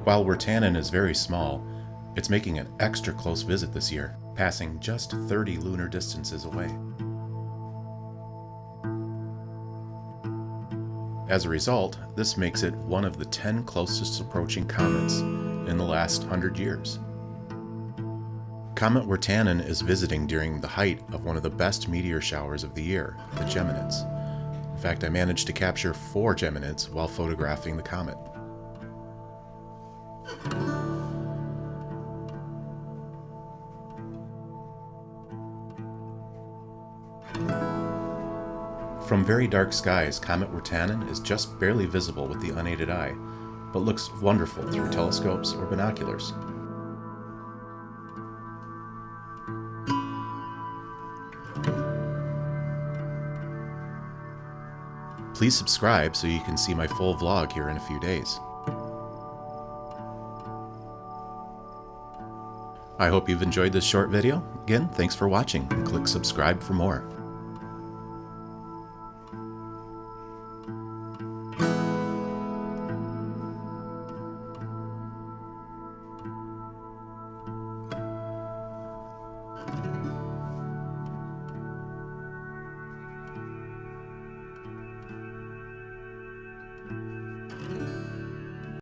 While Wirtanen is very small, it's making an extra close visit this year, passing just 30 lunar distances away. As a result, this makes it one of the 10 closest approaching comets in the last 100 years. Comet Wirtanen is visiting during the height of one of the best meteor showers of the year, the Geminids. In fact, I managed to capture 4 Geminids while photographing the comet. From very dark skies, Comet Wirtanen is just barely visible with the unaided eye, but looks wonderful through telescopes or binoculars. Please subscribe so you can see my full vlog here in a few days. I hope you've enjoyed this short video. Again, thanks for watching. Click subscribe for more.